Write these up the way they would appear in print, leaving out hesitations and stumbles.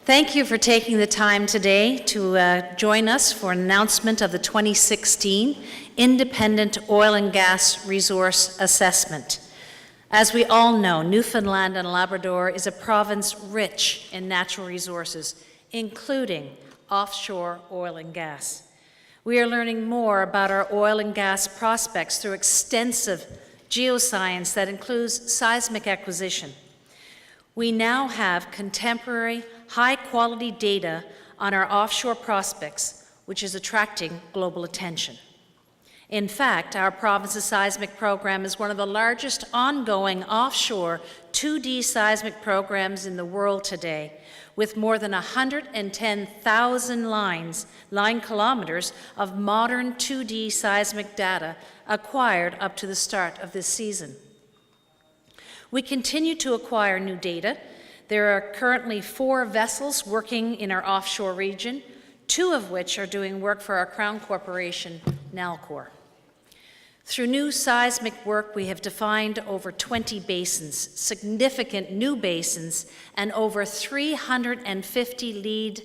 Thank you for taking the time today to join us for an announcement of the 2016 Independent Oil and Gas Resource Assessment. As we all know, Newfoundland and Labrador is a province rich in natural resources, including offshore oil and gas. We are learning more about our oil and gas prospects through extensive geoscience that includes seismic acquisition. We now have contemporary, high-quality data on our offshore prospects, which is attracting global attention. In fact, our province's seismic program is one of the largest ongoing offshore 2D seismic programs in the world today, with more than 110,000 line kilometers of modern 2D seismic data acquired up to the start of this season. We continue to acquire new data. There are currently 4 vessels working in our offshore region, 2 of which are doing work for our Crown Corporation, Nalcor. Through new seismic work, we have defined over 20 basins, significant new basins, and over 350 lead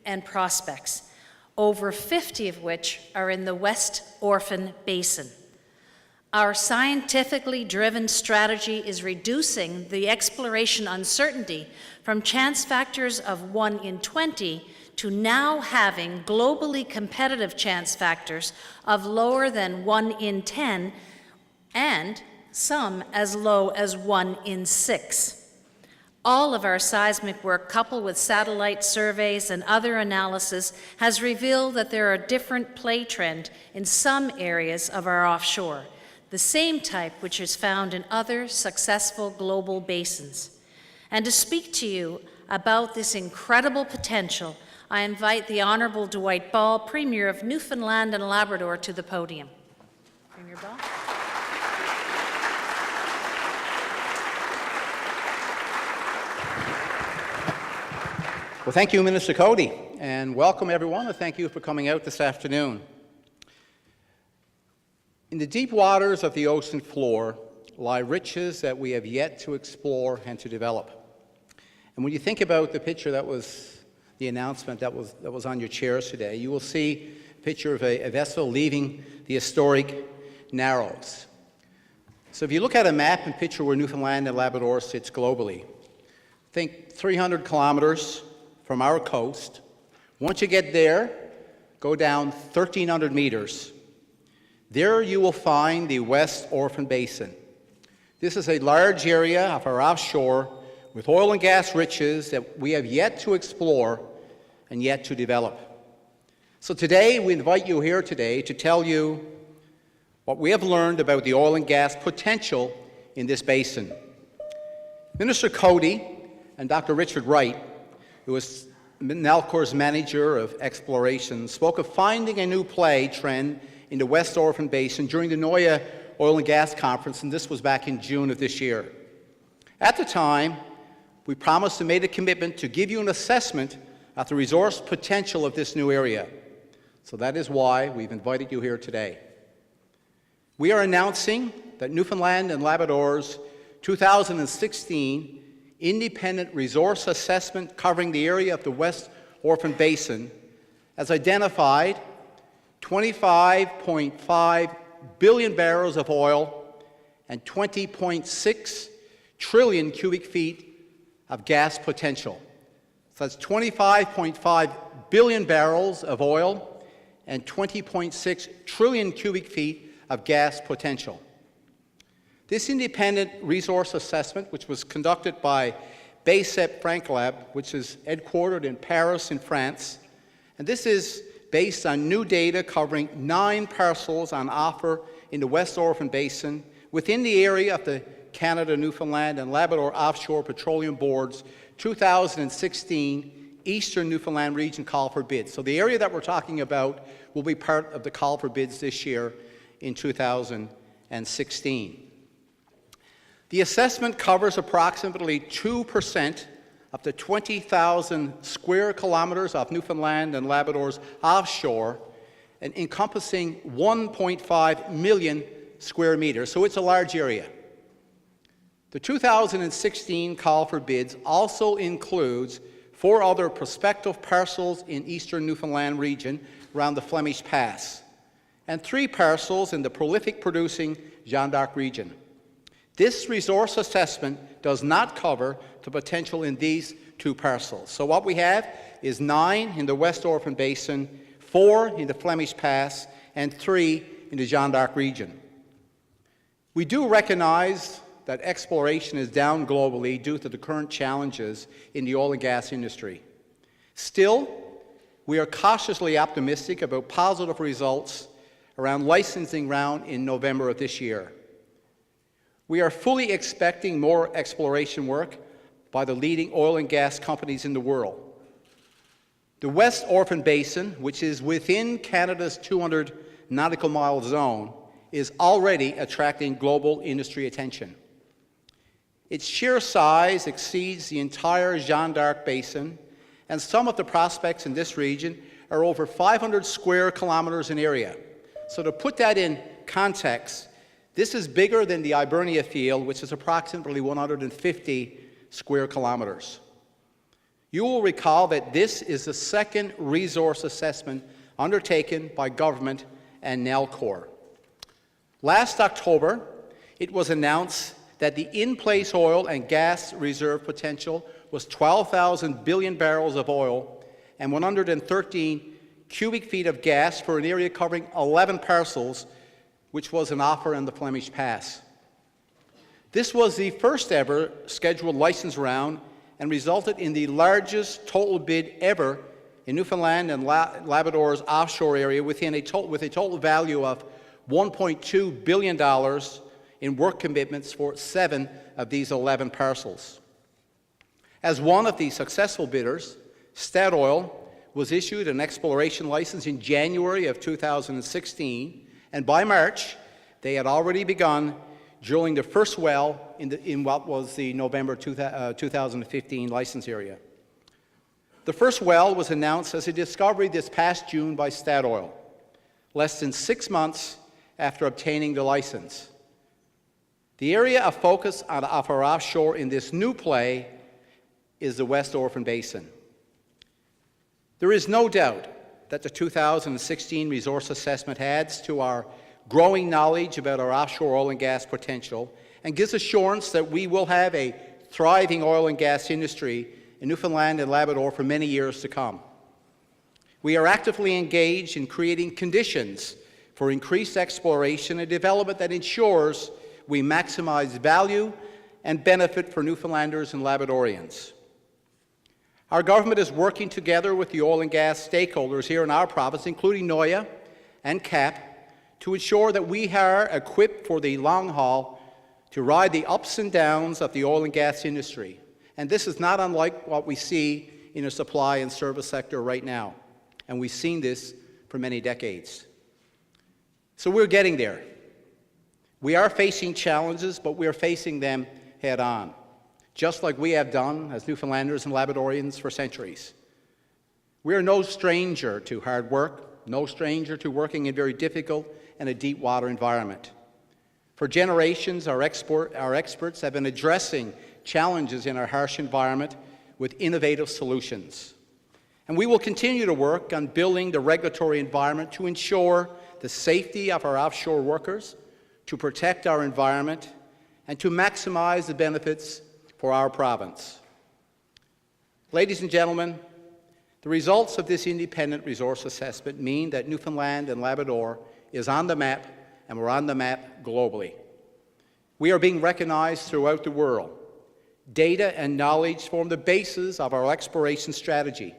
and prospects, over 50 of which are in the West Orphan Basin. Our scientifically driven strategy is reducing the exploration uncertainty from chance factors of 1 in 20 to now having globally competitive chance factors of lower than 1 in 10 and some as low as 1 in 6. All of our seismic work, coupled with satellite surveys and other analysis, has revealed that there are different play trend in some areas of our offshore, the same type which is found in other successful global basins. And to speak to you about this incredible potential, I invite the Honourable Dwight Ball, Premier of Newfoundland and Labrador, to the podium. Premier Ball. Well, thank you, Minister Coady, and welcome everyone, and thank you for coming out this afternoon. In the deep waters of the ocean floor lie riches that we have yet to explore and to develop. And when you think about the picture that was the announcement that was on your chairs today, you will see a picture of a vessel leaving the historic Narrows. So if you look at a map and picture where Newfoundland and Labrador sits globally, think 300 kilometers from our coast. Once you get there, go down 1,300 meters. There you will find the West Orphan Basin. This is a large area of our offshore with oil and gas riches that we have yet to explore and yet to develop. So today, we invite you here today to tell you what we have learned about the oil and gas potential in this basin. Minister Coady and Dr. Richard Wright, who is Nalcor's manager of exploration, spoke of finding a new play trend in the West Orphan Basin during the NOIA Oil and Gas Conference, and this was back in June of this year. At the time, we promised and made a commitment to give you an assessment of the resource potential of this new area. So that is why we've invited you here today. We are announcing that Newfoundland and Labrador's 2016 Independent Resource Assessment covering the area of the West Orphan Basin has identified 25.5 billion barrels of oil and 20.6 trillion cubic feet of gas potential. So that's 25.5 billion barrels of oil and 20.6 trillion cubic feet of gas potential. This independent resource assessment, which was conducted by Beicip-Franlab, which is headquartered in Paris in France, and this is based on new data covering 9 parcels on offer in the West Orphan Basin within the area of the Canada, Newfoundland and Labrador Offshore Petroleum Board's 2016 Eastern Newfoundland Region call for bids. So the area that we're talking about will be part of the call for bids this year in 2016. The assessment covers approximately 2% of the 20,000 square kilometers of Newfoundland and Labrador's offshore, and encompassing 1.5 million square meters. So it's a large area. The 2016 call for bids also includes 4 other prospective parcels in eastern Newfoundland region around the Flemish Pass, and 3 parcels in the prolific producing Jeanne d'Arc region. This resource assessment does not cover the potential in these 2 parcels. So what we have is 9 in the West Orphan Basin, 4 in the Flemish Pass, and 3 in the Jeanne d'Arc region. We do recognize that exploration is down globally due to the current challenges in the oil and gas industry. Still, we are cautiously optimistic about positive results around licensing round in November of this year. We are fully expecting more exploration work by the leading oil and gas companies in the world. The West Orphan Basin, which is within Canada's 200 nautical mile zone, is already attracting global industry attention. Its sheer size exceeds the entire Jeanne d'Arc Basin, and some of the prospects in this region are over 500 square kilometers in area. So to put that in context, this is bigger than the Hibernia field, which is approximately 150 square kilometers. You will recall that this is the second resource assessment undertaken by government and Nalcor. Last October, it was announced that the in-place oil and gas reserve potential was 12,000 billion barrels of oil and 113 cubic feet of gas for an area covering 11 parcels, which was an offer in the Flemish Pass. This was the first ever scheduled license round and resulted in the largest total bid ever in Newfoundland and Labrador's offshore area with a total value of $1.2 billion in work commitments for 7 of these 11 parcels. As one of the successful bidders, Statoil was issued an exploration license in January of 2016, and by March, they had already begun drilling the first well in what was the November 2015 license area. The first well was announced as a discovery this past June by Statoil, less than 6 months after obtaining the license. The area of focus of our offshore in this new play is the West Orphan Basin. There is no doubt that the 2016 resource assessment adds to our growing knowledge about our offshore oil and gas potential and gives assurance that we will have a thriving oil and gas industry in Newfoundland and Labrador for many years to come. We are actively engaged in creating conditions for increased exploration and development that ensures we maximize value and benefit for Newfoundlanders and Labradorians. Our government is working together with the oil and gas stakeholders here in our province, including NOIA and CAP, to ensure that we are equipped for the long haul to ride the ups and downs of the oil and gas industry. And this is not unlike what we see in the supply and service sector right now. And we've seen this for many decades. So we're getting there. We are facing challenges, but we're facing them head on, just like we have done as Newfoundlanders and Labradorians for centuries. We are no stranger to hard work, no stranger to working in very difficult and a deep water environment. For generations, our experts have been addressing challenges in our harsh environment with innovative solutions. And we will continue to work on building the regulatory environment to ensure the safety of our offshore workers, to protect our environment, and to maximize the benefits for our province. Ladies and gentlemen, the results of this independent resource assessment mean that Newfoundland and Labrador is on the map, and we're on the map globally. We are being recognized throughout the world. Data and knowledge form the basis of our exploration strategy.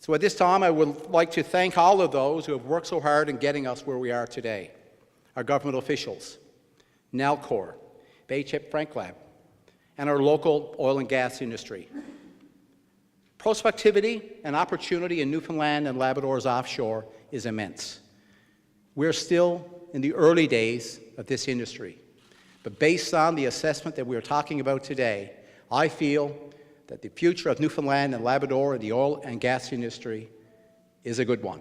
So at this time, I would like to thank all of those who have worked so hard in getting us where we are today. Our government officials, Nalcor, Beicip-Franlab, and our local oil and gas industry. Prospectivity and opportunity in Newfoundland and Labrador's offshore is immense. We're still in the early days of this industry. But based on the assessment that we're talking about today, I feel that the future of Newfoundland and Labrador and the oil and gas industry is a good one.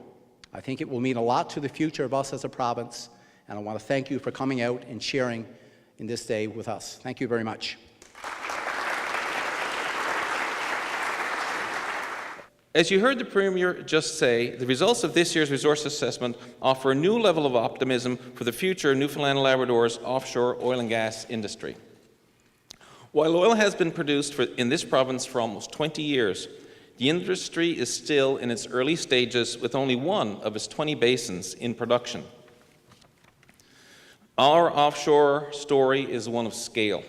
I think it will mean a lot to the future of us as a province, and I want to thank you for coming out and sharing in this day with us. Thank you very much. As you heard the Premier just say, the results of this year's resource assessment offer a new level of optimism for the future of Newfoundland and Labrador's offshore oil and gas industry. While oil has been produced in this province for almost 20 years, the industry is still in its early stages with only one of its 20 basins in production. Our offshore story is one of scale.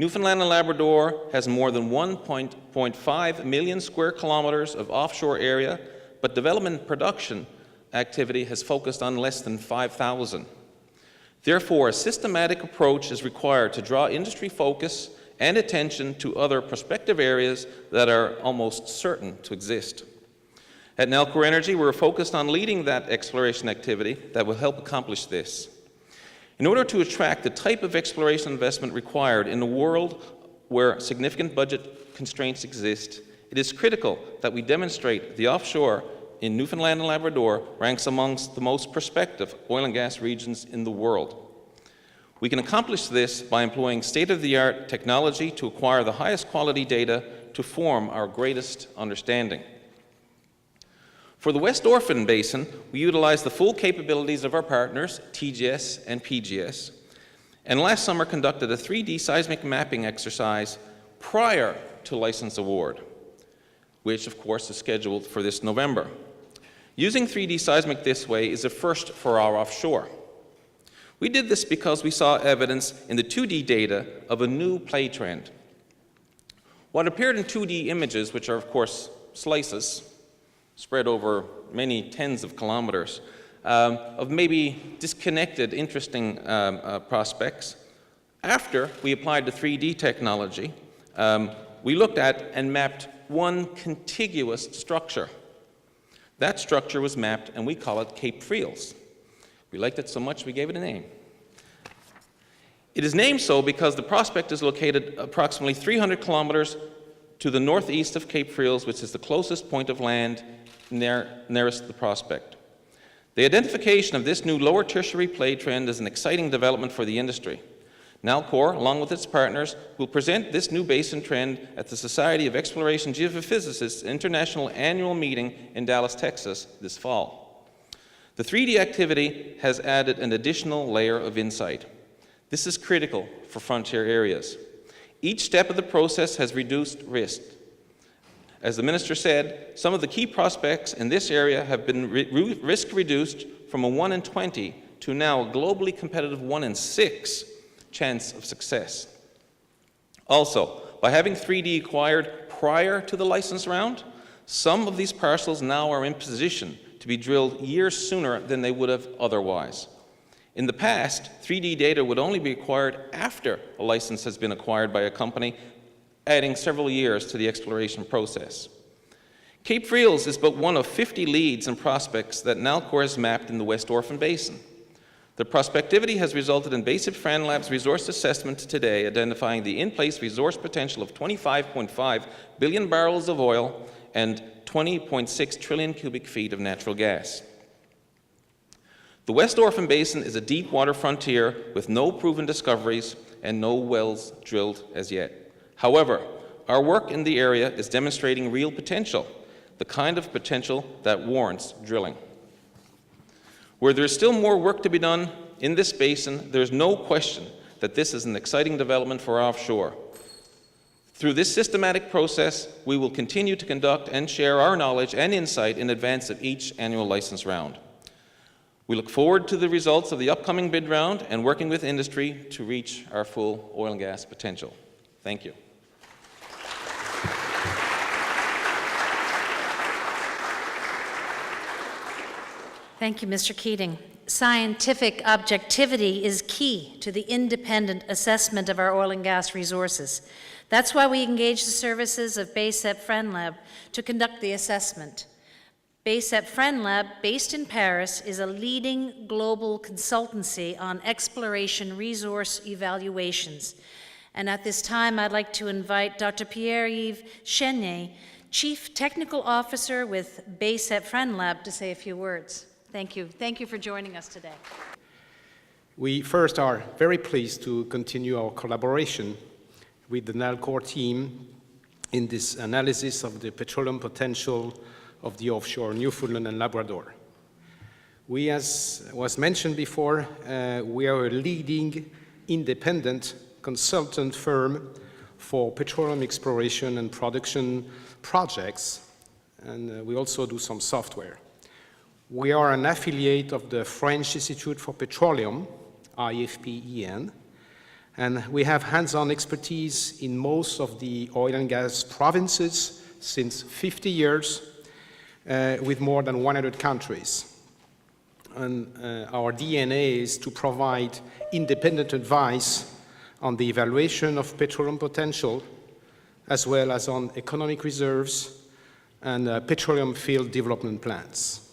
Newfoundland and Labrador has more than 1.5 million square kilometers of offshore area, but development and production activity has focused on less than 5,000. Therefore, a systematic approach is required to draw industry focus and attention to other prospective areas that are almost certain to exist. At Nalcor Energy, we're focused on leading that exploration activity that will help accomplish this. In order to attract the type of exploration investment required in a world where significant budget constraints exist, it is critical that we demonstrate the offshore in Newfoundland and Labrador ranks amongst the most prospective oil and gas regions in the world. We can accomplish this by employing state-of-the-art technology to acquire the highest quality data to form our greatest understanding. For the West Orphan Basin, we utilize the full capabilities of our partners, TGS and PGS, and last summer conducted a 3D seismic mapping exercise prior to license award, which of course is scheduled for this November. Using 3D seismic this way is a first for our offshore. We did this because we saw evidence in the 2D data of a new play trend. What appeared in 2D images, which are of course slices, spread over many tens of kilometers, of maybe disconnected, interesting prospects. After we applied the 3D technology, we looked at and mapped one contiguous structure. That structure was mapped, and we call it Cape Friels. We liked it so much we gave it a name. It is named so because the prospect is located approximately 300 kilometers to the northeast of Cape Friels, which is the closest point of land nearest the prospect. The identification of this new lower tertiary play trend is an exciting development for the industry. Nalcor, along with its partners, will present this new basin trend at the Society of Exploration Geophysicists International Annual Meeting in Dallas, Texas this fall. The 3D activity has added an additional layer of insight. This is critical for frontier areas. Each step of the process has reduced risk. As the Minister said, some of the key prospects in this area have been risk reduced from a 1 in 20 to now a globally competitive 1 in 6 chance of success. Also, by having 3D acquired prior to the license round, some of these parcels now are in position to be drilled years sooner than they would have otherwise. In the past, 3D data would only be acquired after a license has been acquired by a company, adding several years to the exploration process. Cape Friels is but one of 50 leads and prospects that Nalcor has mapped in the West Orphan Basin. The prospectivity has resulted in Beicip-Franlab's resource assessment today, identifying the in-place resource potential of 25.5 billion barrels of oil and 20.6 trillion cubic feet of natural gas. The West Orphan Basin is a deep water frontier with no proven discoveries and no wells drilled as yet. However, our work in the area is demonstrating real potential, the kind of potential that warrants drilling. Where there's still more work to be done in this basin, there's no question that this is an exciting development for offshore. Through this systematic process, we will continue to conduct and share our knowledge and insight in advance of each annual license round. We look forward to the results of the upcoming bid round and working with industry to reach our full oil and gas potential. Thank you. Thank you, Mr. Keating. Scientific objectivity is key to the independent assessment of our oil and gas resources. That's why we engage the services of Beicip-Franlab to conduct the assessment. Beicip-Franlab, based in Paris, is a leading global consultancy on exploration resource evaluations. And at this time, I'd like to invite Dr. Pierre-Yves Chenier, Chief Technical Officer with Beicip-Franlab, to say a few words. Thank you. Thank you for joining us today. We first are very pleased to continue our collaboration with the Nalcor team in this analysis of the petroleum potential of the offshore Newfoundland and Labrador. We, as was mentioned before, we are a leading independent consultant firm for petroleum exploration and production projects, and we also do some software. We are an affiliate of the French Institute for Petroleum, IFPEN, and we have hands-on expertise in most of the oil and gas provinces since 50 years, with more than 100 countries. And our DNA is to provide independent advice on the evaluation of petroleum potential, as well as on economic reserves and petroleum field development plans.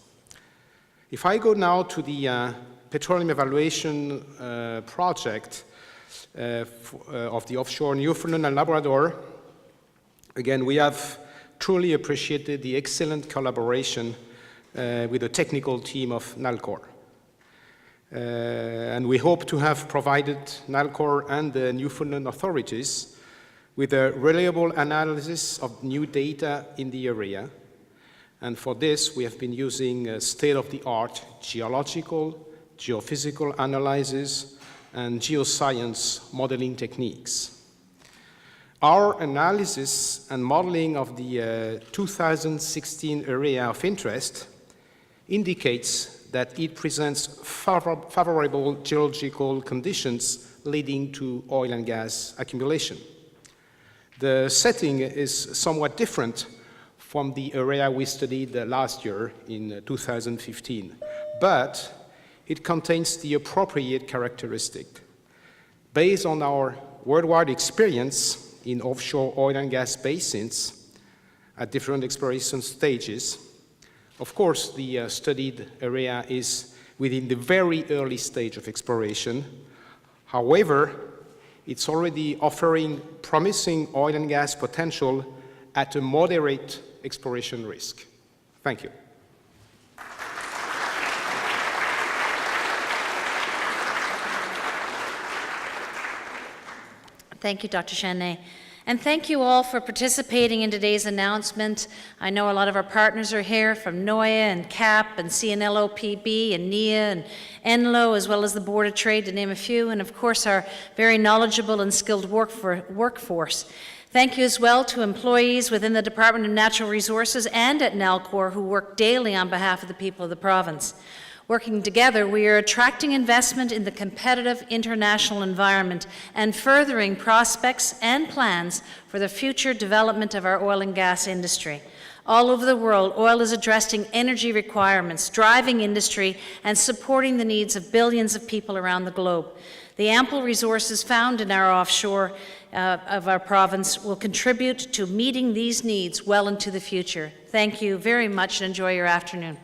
If I go now to the petroleum evaluation project of the offshore Newfoundland and Labrador, again, we have truly appreciated the excellent collaboration with the technical team of NALCOR. And we hope to have provided NALCOR and the Newfoundland authorities with a reliable analysis of new data in the area. And for this, we have been using state-of-the-art geological, geophysical analysis, and geoscience modeling techniques. Our analysis and modeling of the 2016 area of interest indicates that it presents favorable geological conditions leading to oil and gas accumulation. The setting is somewhat different from the area we studied last year in 2015, but it contains the appropriate characteristic. Based on our worldwide experience in offshore oil and gas basins at different exploration stages, of course, the studied area is within the very early stage of exploration. However, it's already offering promising oil and gas potential at a moderate exploration risk. Thank you. Thank you, Dr. Chenet. And thank you all for participating in today's announcement. I know a lot of our partners are here from NOIA and CAP and CNLOPB and NIA and ENLO, as well as the Board of Trade, to name a few, and of course our very knowledgeable and skilled workforce. Thank you as well to employees within the Department of Natural Resources and at NALCOR who work daily on behalf of the people of the province. Working together, we are attracting investment in the competitive international environment and furthering prospects and plans for the future development of our oil and gas industry. All over the world, oil is addressing energy requirements, driving industry, and supporting the needs of billions of people around the globe. The ample resources found in our offshore of our province will contribute to meeting these needs well into the future. Thank you very much and enjoy your afternoon.